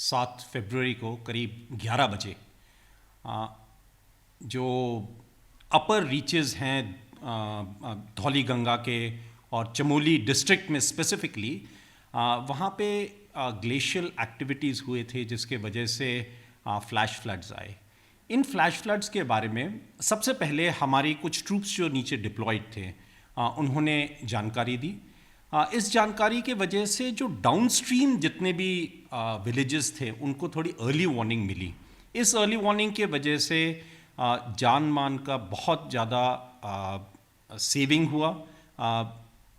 7 फरवरी को करीब 11 बजे जो अपर रीचेस हैं धौली गंगा के और चमोली डिस्ट्रिक्ट में स्पेसिफिकली वहाँ पे ग्लेशियल एक्टिविटीज़ हुए थे जिसके वजह से फ्लैश फ्लड्स आए। इन फ्लैश फ्लड्स के बारे में सबसे पहले हमारी कुछ ट्रूप्स जो नीचे डिप्लॉयड थे उन्होंने जानकारी दी। इस जानकारी के वजह से जो डाउनस्ट्रीम जितने भी विलेजेस थे उनको थोड़ी अर्ली वार्निंग मिली। इस अर्ली वार्निंग के वजह से जान मान का बहुत ज़्यादा सेविंग हुआ।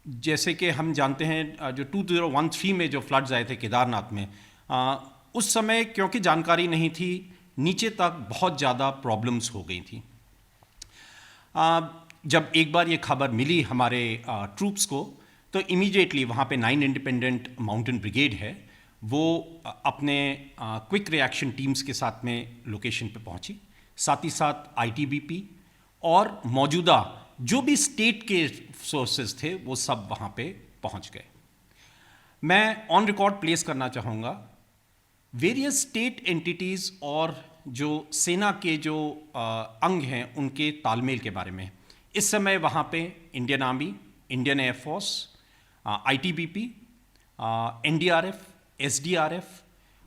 जैसे कि हम जानते हैं जो 2013 में जो फ्लड्स आए थे केदारनाथ में, उस समय क्योंकि जानकारी नहीं थी नीचे तक बहुत ज़्यादा प्रॉब्लम्स हो गई थी। जब एक बार ये खबर मिली हमारे ट्रूप्स को तो इमीडिएटली वहाँ पे 9 इंडिपेंडेंट माउंटेन ब्रिगेड है वो अपने क्विक रिएक्शन टीम्स के साथ में लोकेशन पे पहुँची। साथ ही साथ आईटीबीपी और मौजूदा जो भी स्टेट के सोर्सेज थे वो सब वहाँ पे पहुँच गए। मैं ऑन रिकॉर्ड प्लेस करना चाहूँगा वेरियस स्टेट एंटिटीज़ और जो सेना के जो अंग हैं उनके तालमेल के बारे में। इस समय वहाँ पे Indian army, Indian air force, ITBP, NDRF, SDRF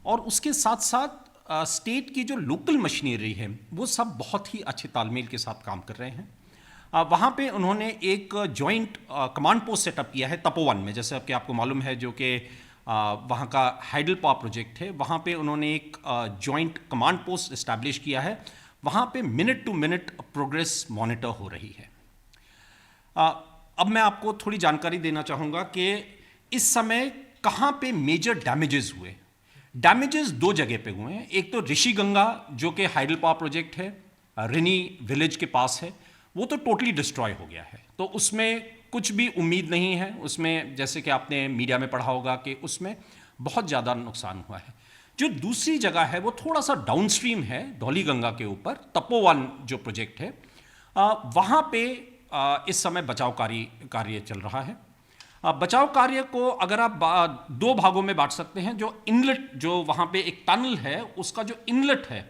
और उसके साथ साथ स्टेट की जो लोकल मशीनरी है वो सब बहुत ही अच्छे तालमेल के साथ काम कर रहे हैं। वहाँ पे उन्होंने एक जॉइंट कमांड पोस्ट सेटअप किया है तपोवन में, जैसे कि आपको मालूम है जो कि वहाँ का हाइडल पावर प्रोजेक्ट है। वहाँ पे उन्होंने एक जॉइंट कमांड पोस्ट इस्टेब्लिश किया है। वहाँ पे minute to minute progress monitor हो रही है। अब मैं आपको थोड़ी जानकारी देना चाहूँगा कि इस समय कहाँ पे मेजर डैमेजेस हुए। डैमेजेस 2 जगह पे हुए हैं। एक तो ऋषिगंगा जो कि हाइडल पावर प्रोजेक्ट है, रिनी विलेज के पास है, वो तो टोटली डिस्ट्रॉय हो गया है, तो उसमें कुछ भी उम्मीद नहीं है। उसमें जैसे कि आपने मीडिया में पढ़ा होगा कि उसमें बहुत ज़्यादा नुकसान हुआ है। जो दूसरी जगह है वो थोड़ा सा डाउनस्ट्रीम है धौली गंगा के ऊपर, तपोवन जो प्रोजेक्ट है वहाँ पे इस समय बचाव कार्य चल रहा है। बचाव कार्य को अगर आप 2 भागों में बांट सकते हैं। जो इनलेट, जो वहाँ पे एक टनल है उसका जो इनलेट है,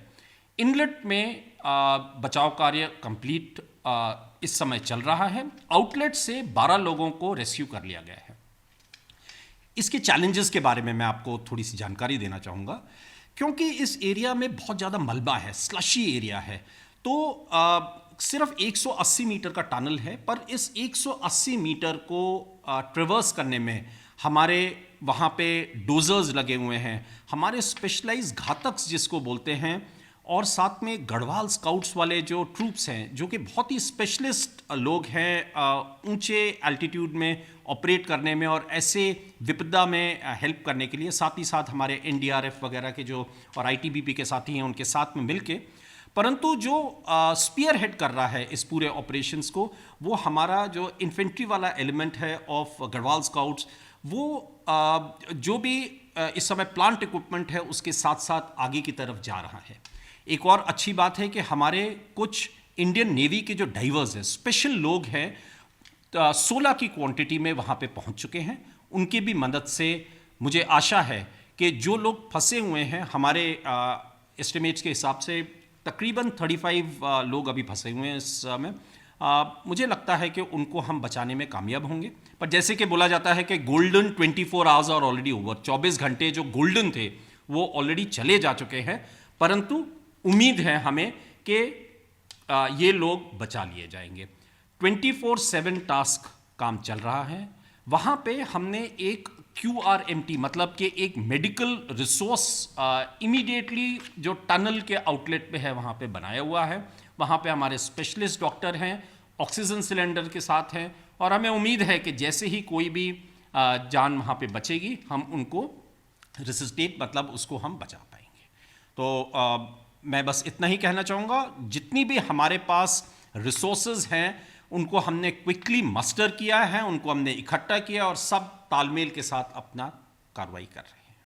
इनलेट में बचाव कार्य कंप्लीट इस समय चल रहा है। आउटलेट से 12 लोगों को रेस्क्यू कर लिया गया है। इसके चैलेंजेस के बारे में मैं आपको थोड़ी सी जानकारी देना चाहूँगा क्योंकि इस एरिया में बहुत ज़्यादा मलबा है, स्लशी एरिया है। तो सिर्फ 180 मीटर का टनल है, पर इस 180 मीटर को ट्रेवर्स करने में हमारे वहाँ पे डोजर्स लगे हुए हैं, हमारे स्पेशलाइज घातक जिसको बोलते हैं, और साथ में गढ़वाल स्काउट्स वाले जो ट्रूप्स हैं जो कि बहुत ही स्पेशलिस्ट लोग हैं ऊंचे एल्टीट्यूड में ऑपरेट करने में और ऐसे विपदा में हेल्प करने के लिए। साथ ही साथ हमारे एनडीआरएफ वगैरह के जो और आईटीबीपी के साथी हैं उनके साथ में मिलके, परंतु जो स्पीयर हेड कर रहा है इस पूरे ऑपरेशंस को वो हमारा जो इन्फेंट्री वाला एलिमेंट है ऑफ गढ़वाल स्काउट्स। वो जो भी इस समय प्लांट इक्विपमेंट है उसके साथ साथ आगे की तरफ जा रहा है। एक और अच्छी बात है कि हमारे कुछ इंडियन नेवी के जो डाइवर्स हैं, स्पेशल लोग हैं, 16 की क्वांटिटी में वहाँ पे पहुँच चुके हैं। उनकी भी मदद से मुझे आशा है कि जो लोग फंसे हुए हैं, हमारे एस्टिमेट्स के हिसाब से तकरीबन 35 लोग अभी फंसे हुए हैं इस समय। मुझे लगता है कि उनको हम बचाने में कामयाब होंगे। पर जैसे कि बोला जाता है कि golden 24 hours are already over, 24 घंटे जो गोल्डन थे वो ऑलरेडी चले जा चुके हैं, परंतु उम्मीद है हमें कि ये लोग बचा लिए जाएंगे। 24/7 टास्क काम चल रहा है। वहाँ पे हमने एक QRMT मतलब कि एक मेडिकल रिसोर्स इमीडिएटली जो टनल के आउटलेट पे है वहाँ पे बनाया हुआ है। वहाँ पे हमारे स्पेशलिस्ट डॉक्टर हैं, ऑक्सीजन सिलेंडर के साथ हैं, और हमें उम्मीद है कि जैसे ही कोई भी जान वहाँ पे बचेगी हम उनको रिससिटेट मतलब उसको हम बचा पाएंगे। तो मैं बस इतना ही कहना चाहूँगा, जितनी भी हमारे पास रिसोर्सेज हैं उनको हमने क्विकली मस्टर किया है, उनको हमने इकट्ठा किया और सब तालमेल के साथ अपना कार्रवाई कर रहे हैं।